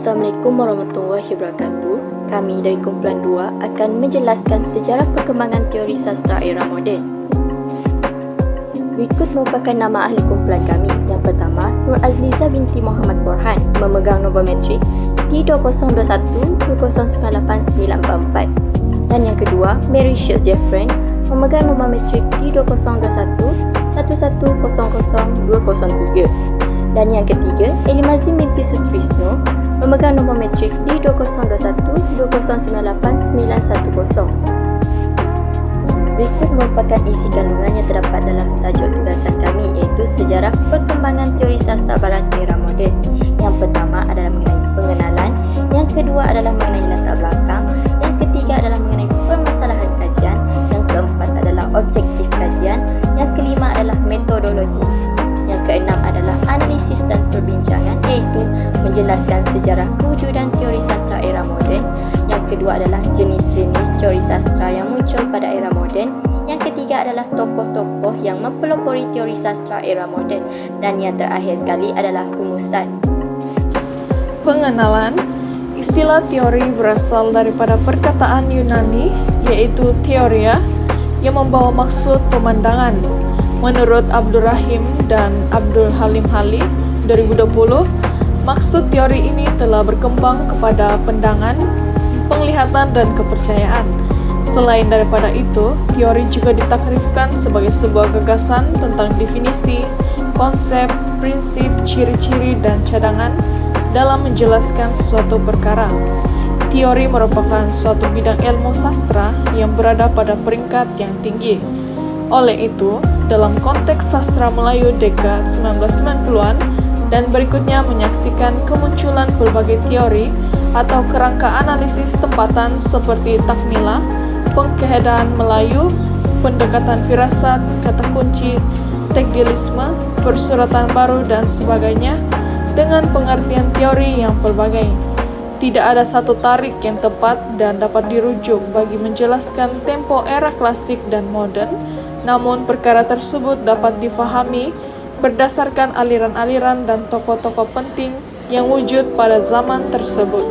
Assalamualaikum warahmatullahi wabarakatuh. Kami dari kumpulan 2 akan menjelaskan sejarah perkembangan teori sastra era moden. Berikut merupakan nama ahli kumpulan kami. Yang pertama, Nur Azliza binti Muhammad Borhan, memegang nombor metrik T2021209894. Dan yang kedua, Mary Shield Jeffren, memegang nombor metrik T202111000203. Dan yang ketiga, Eli Mazlin binti Sutrisno, memegang nombor metrik D202120989110. Berikut merupakan isi kandungan yang terdapat dalam tajuk tugasan kami, iaitu sejarah perkembangan teori sastra barat era moden. Yang pertama adalah mengenai pengenalan, yang kedua adalah mengenai latar belakang, yang ketiga adalah mengenai permasalahan kajian, yang keempat adalah objektif kajian, yang kelima adalah metodologi. Yang keenam adalah analisis dan perbincangan, iaitu menjelaskan sejarah kewujudan teori sastra era moden. Yang kedua adalah jenis-jenis teori sastra yang muncul pada era moden. Yang ketiga adalah tokoh-tokoh yang mempelopori teori sastra era moden. Dan yang terakhir sekali adalah rumusan. Pengenalan. Istilah teori berasal daripada perkataan Yunani, yaitu theoria, yang membawa maksud pemandangan. Menurut Abdul Rahim dan Abdul Halim Hali 2020, maksud teori ini telah berkembang kepada pandangan, penglihatan, dan kepercayaan. Selain daripada itu, teori juga ditakrifkan sebagai sebuah gagasan tentang definisi, konsep, prinsip, ciri-ciri, dan cadangan dalam menjelaskan sesuatu perkara. Teori merupakan suatu bidang ilmu sastra yang berada pada peringkat yang tinggi. Oleh itu, dalam konteks sastra Melayu dekad 1990-an dan berikutnya menyaksikan kemunculan berbagai teori atau kerangka analisis tempatan seperti takmilah, pengkehedaan Melayu, pendekatan firasat, kata kunci, tekdilisme, persuratan baru, dan sebagainya dengan pengertian teori yang berbagai. Tidak ada satu tarik yang tepat dan dapat dirujuk bagi menjelaskan tempo era klasik dan modern. Namun, perkara tersebut dapat difahami berdasarkan aliran-aliran dan tokoh-tokoh penting yang wujud pada zaman tersebut.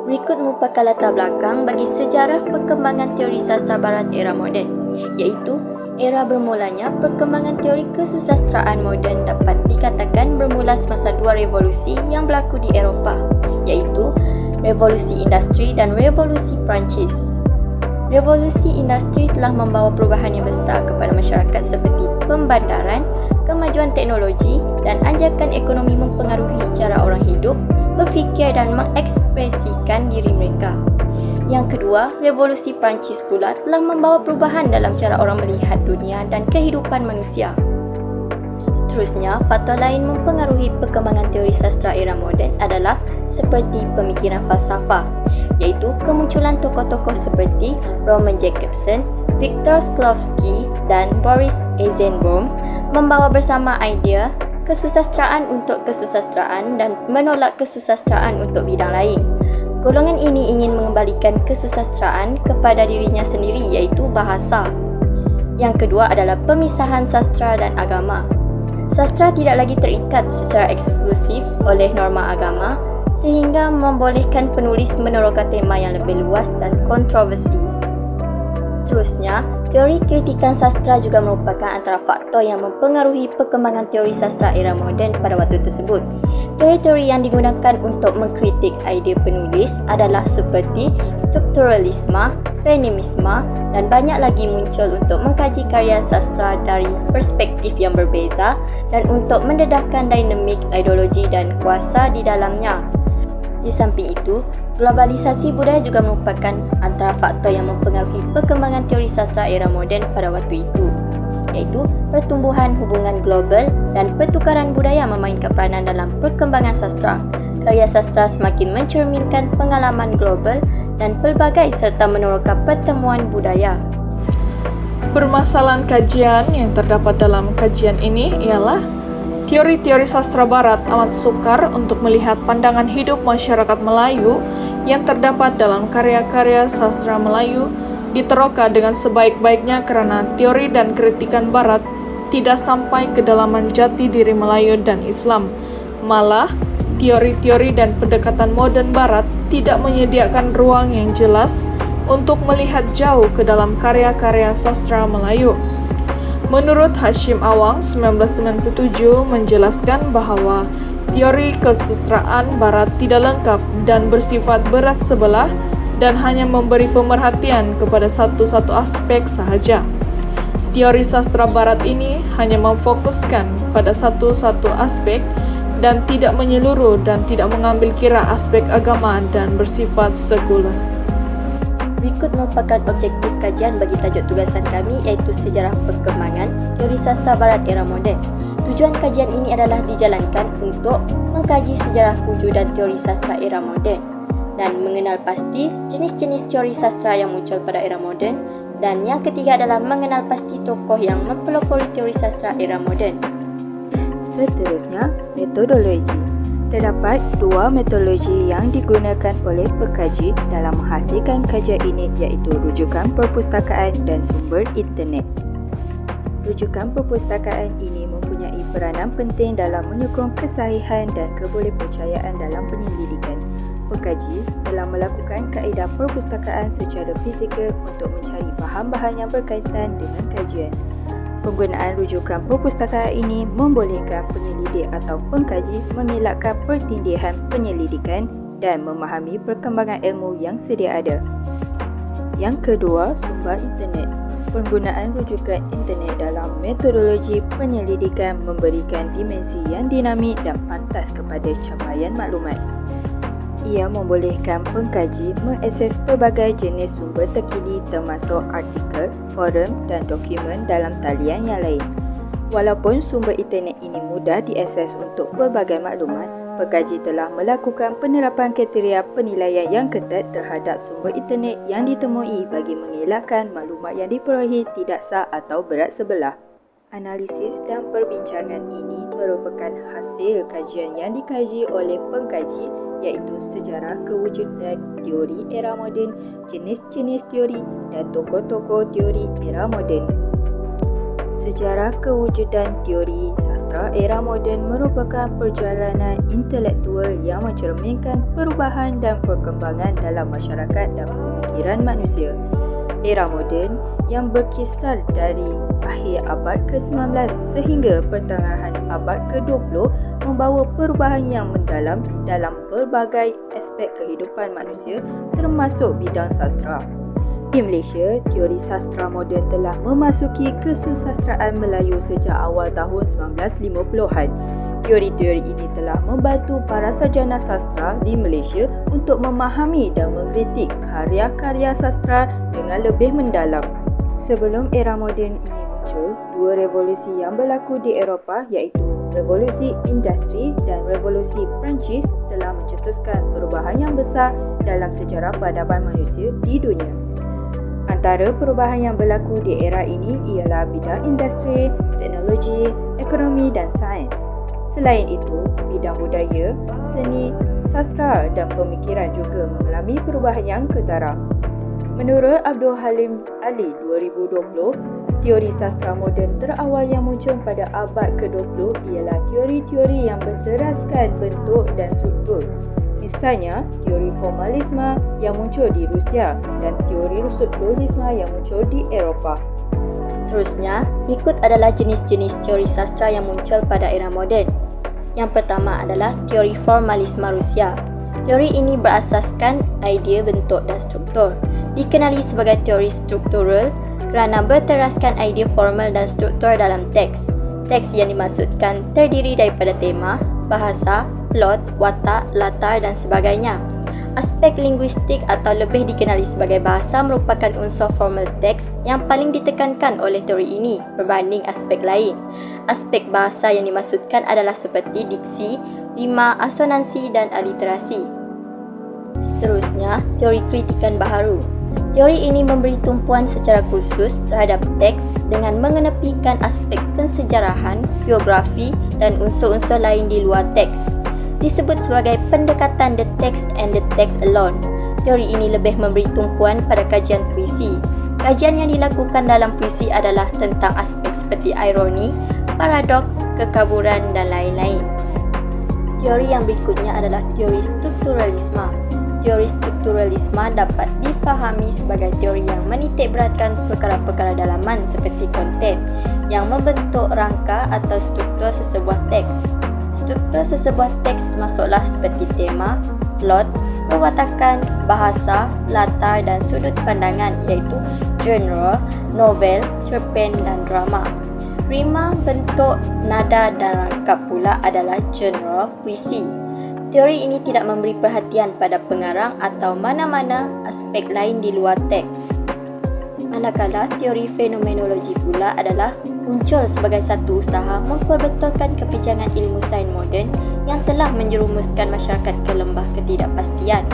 Berikut merupakan latar belakang bagi sejarah perkembangan teori sastra barat era moden, iaitu era bermulanya perkembangan teori kesusastraan moden dapat dikatakan bermula semasa dua revolusi yang berlaku di Eropah, iaitu Revolusi Industri dan Revolusi Perancis. Revolusi industri telah membawa perubahan yang besar kepada masyarakat seperti pembandaran, kemajuan teknologi, dan anjakan ekonomi mempengaruhi cara orang hidup, berfikir dan mengekspresikan diri mereka. Yang kedua, Revolusi Perancis pula telah membawa perubahan dalam cara orang melihat dunia dan kehidupan manusia. Seterusnya, faktor lain mempengaruhi perkembangan teori sastra era moden adalah seperti pemikiran falsafah, iaitu kemunculan tokoh-tokoh seperti Roman Jakobson, Viktor Shklovsky, dan Boris Eisenbaum membawa bersama idea kesusastraan untuk kesusastraan dan menolak kesusastraan untuk bidang lain. Golongan ini ingin mengembalikan kesusastraan kepada dirinya sendiri, iaitu bahasa. Yang kedua adalah pemisahan sastra dan agama. Sastra tidak lagi terikat secara eksklusif oleh norma agama, sehingga membolehkan penulis meneroka tema yang lebih luas dan kontroversi. Seterusnya, teori kritikan sastra juga merupakan antara faktor yang mempengaruhi perkembangan teori sastra era moden pada waktu tersebut. Teori-teori yang digunakan untuk mengkritik idea penulis adalah seperti strukturalisme, feminisme, dan banyak lagi muncul untuk mengkaji karya sastra dari perspektif yang berbeza dan untuk mendedahkan dinamik ideologi dan kuasa di dalamnya. Di samping itu, globalisasi budaya juga merupakan antara faktor yang mempengaruhi perkembangan teori sastra era moden pada waktu itu, iaitu pertumbuhan hubungan global dan pertukaran budaya memainkan peranan dalam perkembangan sastra. Karya sastra semakin mencerminkan pengalaman global dan pelbagai serta meneroka pertemuan budaya. Permasalahan kajian yang terdapat dalam kajian ini ialah teori-teori sastra barat amat sukar untuk melihat pandangan hidup masyarakat Melayu yang terdapat dalam karya-karya sastra Melayu diteroka dengan sebaik-baiknya karena teori dan kritikan barat tidak sampai kedalaman jati diri Melayu dan Islam. Malah, teori-teori dan pendekatan moden barat tidak menyediakan ruang yang jelas untuk melihat jauh ke dalam karya-karya sastra Melayu. Menurut Hashim Awang 1997 menjelaskan bahawa teori kesusastraan barat tidak lengkap dan bersifat berat sebelah dan hanya memberi pemerhatian kepada satu-satu aspek sahaja. Teori sastra barat ini hanya memfokuskan pada satu-satu aspek dan tidak menyeluruh dan tidak mengambil kira aspek agama dan bersifat sekuler. Berikut merupakan objektif kajian bagi tajuk tugasan kami iaitu Sejarah Perkembangan Teori Sastra Barat Era Moden. Tujuan kajian ini adalah dijalankan untuk mengkaji sejarah kewujudan teori sastra era moden dan mengenal pasti jenis-jenis teori sastra yang muncul pada era moden, dan yang ketiga adalah mengenal pasti tokoh yang mempelopori teori sastra era moden. Seterusnya, metodologi. Terdapat dua metodologi yang digunakan oleh pekaji dalam menghasilkan kajian ini iaitu rujukan perpustakaan dan sumber internet. Rujukan perpustakaan ini mempunyai peranan penting dalam menyokong kesahihan dan kebolehpercayaan dalam penyelidikan. Pekaji telah melakukan kaedah perpustakaan secara fizikal untuk mencari bahan-bahan yang berkaitan dengan kajian. Penggunaan rujukan perpustakaan ini membolehkan penyelidik atau pengkaji mengelakkan pertindihan penyelidikan dan memahami perkembangan ilmu yang sedia ada. Yang kedua, sumber internet. Penggunaan rujukan internet dalam metodologi penyelidikan memberikan dimensi yang dinamik dan pantas kepada capaian maklumat. Ia membolehkan pengkaji mengakses pelbagai jenis sumber terkini termasuk artikel, forum dan dokumen dalam talian yang lain. Walaupun sumber internet ini mudah diakses untuk pelbagai maklumat, pengkaji telah melakukan penerapan kriteria penilaian yang ketat terhadap sumber internet yang ditemui bagi mengelakkan maklumat yang diperolehi tidak sah atau berat sebelah. Analisis dan perbincangan ini merupakan hasil kajian yang dikaji oleh pengkaji iaitu sejarah kewujudan teori era moden, jenis-jenis teori dan tokoh-tokoh teori era moden. Sejarah kewujudan teori sastra era moden merupakan perjalanan intelektual yang mencerminkan perubahan dan perkembangan dalam masyarakat dan pemikiran manusia. Era moden yang berkisar dari akhir abad ke-19 sehingga pertengahan abad ke-20 membawa perubahan yang mendalam dalam berbagai aspek kehidupan manusia termasuk bidang sastra. Di Malaysia, teori sastra moden telah memasuki kesusastraan Melayu sejak awal tahun 1950-an. Teori-teori ini telah membantu para sarjana sastra di Malaysia untuk memahami dan mengkritik karya-karya sastra dengan lebih mendalam. Sebelum era moden ini muncul, dua revolusi yang berlaku di Eropah iaitu Revolusi Industri dan Revolusi Perancis telah mencetuskan perubahan yang besar dalam sejarah peradaban manusia di dunia. Antara perubahan yang berlaku di era ini ialah bidang industri, teknologi, ekonomi dan sains. Selain itu, bidang budaya, seni, sastra dan pemikiran juga mengalami perubahan yang ketara. Menurut Abdul Halim Ali 2020, teori sastra moden terawal yang muncul pada abad ke-20 ialah teori-teori yang berteraskan bentuk dan struktur. Misalnya, teori formalisme yang muncul di Rusia dan teori strukturalisme yang muncul di Eropah. Seterusnya, berikut adalah jenis-jenis teori sastra yang muncul pada era moden. Yang pertama adalah teori formalisme Rusia. Teori ini berasaskan idea bentuk dan struktur. Dikenali sebagai teori struktural kerana berteraskan idea formal dan struktur dalam teks. Teks yang dimaksudkan terdiri daripada tema, bahasa, plot, watak, latar dan sebagainya. Aspek linguistik atau lebih dikenali sebagai bahasa merupakan unsur formal teks yang paling ditekankan oleh teori ini berbanding aspek lain. Aspek bahasa yang dimaksudkan adalah seperti diksi, rima, asonansi dan aliterasi. Seterusnya, teori kritikan baharu. Teori ini memberi tumpuan secara khusus terhadap teks dengan mengenepikan aspek pensejarahan, biografi dan unsur-unsur lain di luar teks. Disebut sebagai pendekatan the text and the text alone. Teori ini lebih memberi tumpuan pada kajian puisi. Kajian yang dilakukan dalam puisi adalah tentang aspek seperti ironi, paradoks, kekaburan dan lain-lain. Teori yang berikutnya adalah teori strukturalisme. Teori strukturalisme dapat difahami sebagai teori yang menitik beratkan perkara-perkara dalaman seperti konten yang membentuk rangka atau struktur sesebuah teks. Struktur sesebuah teks termasuklah seperti tema, plot, perwatakan, bahasa, latar dan sudut pandangan iaitu genre, novel, cerpen dan drama. Rima, bentuk, nada dan rangkap pula adalah genre puisi. Teori ini tidak memberi perhatian pada pengarang atau mana-mana aspek lain di luar teks. Manakala teori fenomenologi pula adalah muncul sebagai satu usaha memperbetulkan kebincangan ilmu sains moden yang telah menjerumuskan masyarakat ke lembah ketidakpastian.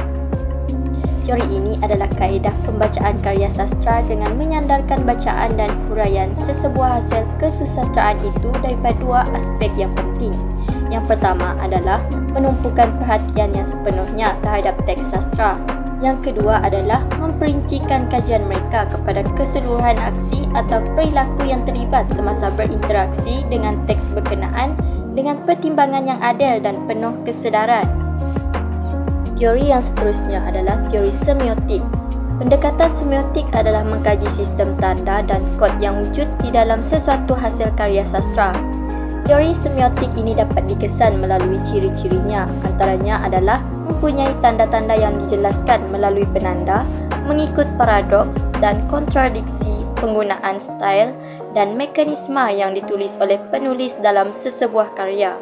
Teori ini adalah kaedah pembacaan karya sastra dengan menyandarkan bacaan dan huraian sesebuah hasil kesusastraan itu daripada dua aspek yang penting. Yang pertama adalah menumpukan perhatian yang sepenuhnya terhadap teks sastra. Yang kedua adalah memperincikan kajian mereka kepada keseluruhan aksi atau perilaku yang terlibat semasa berinteraksi dengan teks berkenaan dengan pertimbangan yang adil dan penuh kesedaran. Teori yang seterusnya adalah teori semiotik. Pendekatan semiotik adalah mengkaji sistem tanda dan kod yang wujud di dalam sesuatu hasil karya sastra. Teori semiotik ini dapat dikesan melalui ciri-cirinya, antaranya adalah mempunyai tanda-tanda yang dijelaskan melalui penanda, mengikut paradoks dan kontradiksi, penggunaan style dan mekanisme yang ditulis oleh penulis dalam sesebuah karya.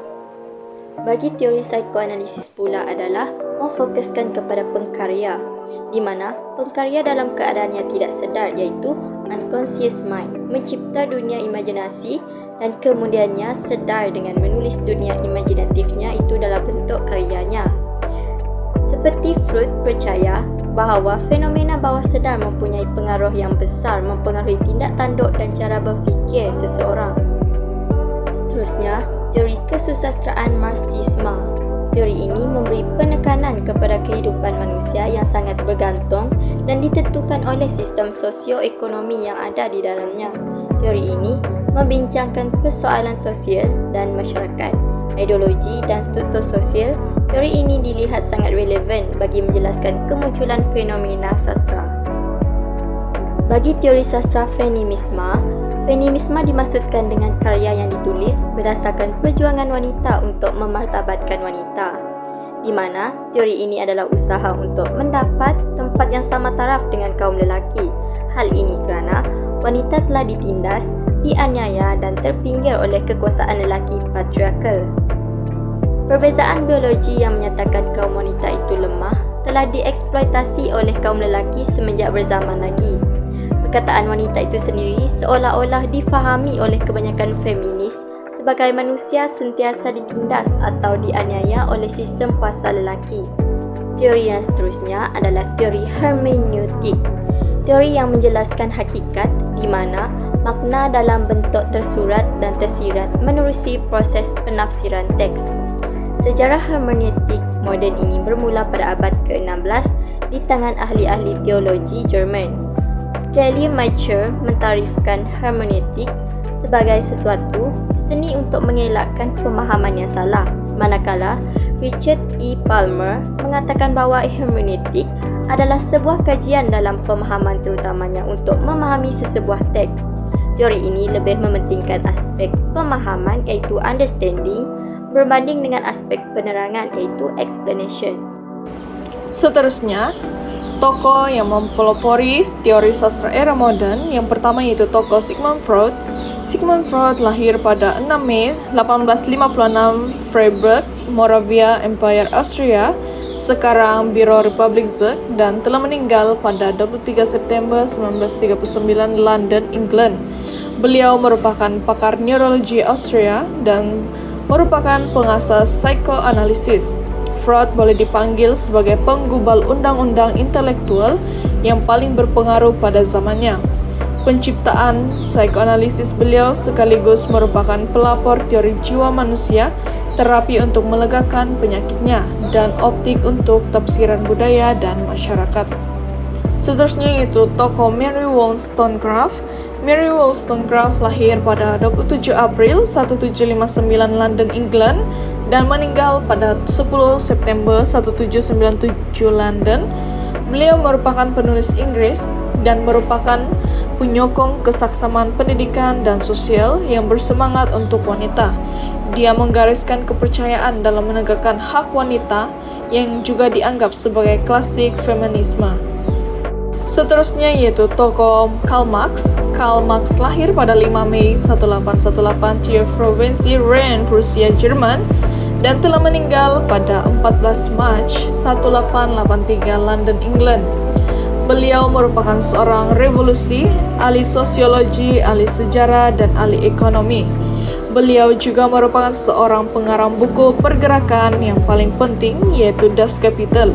Bagi teori psikoanalisis pula adalah memfokuskan kepada pengkarya, di mana pengkarya dalam keadaan yang tidak sedar iaitu unconscious mind, mencipta dunia imajinasi dan kemudiannya sedar dengan menulis dunia imajinatifnya itu dalam bentuk karyanya. Seperti Freud percaya bahawa fenomena bawah sedar mempunyai pengaruh yang besar mempengaruhi tindak tanduk dan cara berfikir seseorang. Seterusnya, teori kesusastraan Marxisme. Teori ini memberi penekanan kepada kehidupan manusia yang sangat bergantung dan ditentukan oleh sistem sosioekonomi yang ada di dalamnya. Teori ini membincangkan persoalan sosial dan masyarakat, ideologi dan struktur sosial. Teori ini dilihat sangat relevan bagi menjelaskan kemunculan fenomena sastra. Bagi teori sastra feminisme, feminisme dimaksudkan dengan karya yang ditulis berdasarkan perjuangan wanita untuk memartabatkan wanita, di mana teori ini adalah usaha untuk mendapat tempat yang sama taraf dengan kaum lelaki. Hal ini kerana wanita telah ditindas, dianiaya dan terpinggir oleh kekuasaan lelaki patriarkal. Perbezaan biologi yang menyatakan kaum wanita itu lemah telah dieksploitasi oleh kaum lelaki semenjak berzaman lagi. Perkataan wanita itu sendiri seolah-olah difahami oleh kebanyakan feminis sebagai manusia sentiasa ditindas atau dianiaya oleh sistem kuasa lelaki. Teori yang seterusnya adalah teori hermeneutik. Teori yang menjelaskan hakikat di mana makna dalam bentuk tersurat dan tersirat menerusi proses penafsiran teks. Sejarah hermeneutik moden ini bermula pada abad ke-16 di tangan ahli-ahli teologi Jerman. Scalia Mature mentarifkan hermeneutik sebagai sesuatu seni untuk mengelakkan pemahaman yang salah, manakala Richard E. Palmer mengatakan bahawa hermeneutik adalah sebuah kajian dalam pemahaman terutamanya untuk memahami sesebuah teks. Teori ini lebih mementingkan aspek pemahaman iaitu understanding berbanding dengan aspek penerangan iaitu explanation. Seterusnya, tokoh yang mempelopori teori sastra era moden yang pertama yaitu tokoh Sigmund Freud. Sigmund Freud lahir pada 6 Mei 1856 Freiburg, Moravia, Empire Austria, sekarang Biro Republik Czech, dan telah meninggal pada 23 September 1939 London, England. Beliau merupakan pakar neurologi Austria dan merupakan pengasas psikoanalisis. Freud boleh dipanggil sebagai penggubal undang-undang intelektual yang paling berpengaruh pada zamannya. Penciptaan psikoanalisis beliau sekaligus merupakan pelapor teori jiwa manusia, terapi untuk melegakan penyakitnya, dan optik untuk tafsiran budaya dan masyarakat. Seterusnya yaitu tokoh Mary Wollstonecraft. Mary Wollstonecraft lahir pada 27 April 1759 London, England. dan meninggal pada 10 September 1797 London. Beliau merupakan penulis Inggris dan merupakan penyokong kesaksaman pendidikan dan sosial yang bersemangat untuk wanita. Dia menggariskan kepercayaan dalam menegakkan hak wanita yang juga dianggap sebagai klasik feminisme. Seterusnya yaitu tokoh Karl Marx. Karl Marx lahir pada 5 Mei 1818 di provinsi Rhine, Prusia, Jerman, dan telah meninggal pada 14 Mac 1883 London, England. Beliau merupakan seorang revolusi, ahli sosiologi, ahli sejarah, dan ahli ekonomi. Beliau juga merupakan seorang pengarang buku pergerakan yang paling penting, yaitu Das Kapital.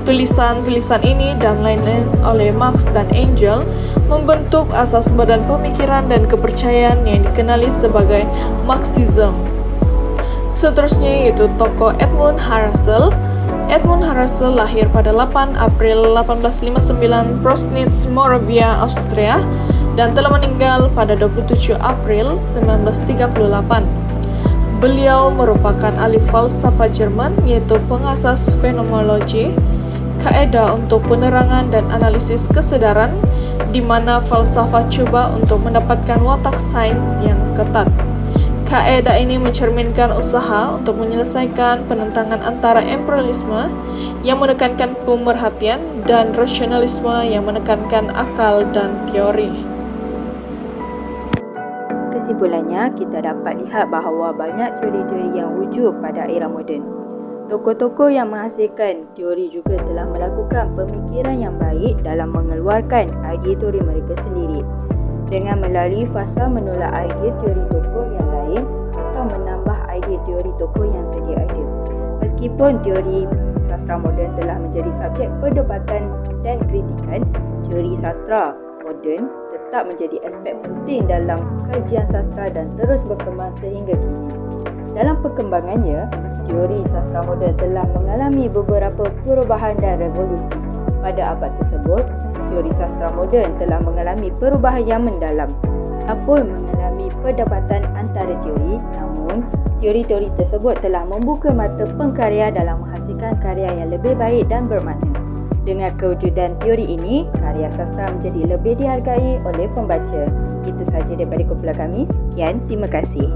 Tulisan-tulisan ini dan lain-lain oleh Marx dan Engels membentuk asas badan pemikiran dan kepercayaan yang dikenali sebagai Marxism. Seterusnya yaitu tokoh Edmund Husserl. Edmund Husserl lahir pada 8 April 1859 Prosnitz, Moravia, Austria, dan telah meninggal pada 27 April 1938. Beliau merupakan ahli falsafah Jerman, yaitu pengasas fenomenologi, kaedah untuk penerangan dan analisis kesadaran, di mana falsafah coba untuk mendapatkan watak sains yang ketat. Kaedah ini mencerminkan usaha untuk menyelesaikan penentangan antara imperialisme yang menekankan pemerhatian dan rasionalisme yang menekankan akal dan teori. Kesimpulannya, kita dapat lihat bahawa banyak teori-teori yang wujud pada era moden. Tokoh-tokoh yang menghasilkan teori juga telah melakukan pemikiran yang baik dalam mengeluarkan idea teori mereka sendiri, dengan melalui fasa menolak idea teori tokoh yang lain atau menambah idea teori tokoh yang sedia ada. Meskipun teori sastra moden telah menjadi subjek perdebatan dan kritikan, teori sastra moden tetap menjadi aspek penting dalam kajian sastra dan terus berkembang sehingga kini. Dalam perkembangannya, teori sastra moden telah mengalami beberapa perubahan dan revolusi. Pada abad tersebut, teori sastra moden telah mengalami perubahan yang mendalam. Walaupun mengalami perdebatan antara teori, namun teori-teori tersebut telah membuka mata pengkarya dalam menghasilkan karya yang lebih baik dan bermakna. Dengan kewujudan teori ini, karya sastra menjadi lebih dihargai oleh pembaca. Itu sahaja daripada kumpulan kami. Sekian, terima kasih.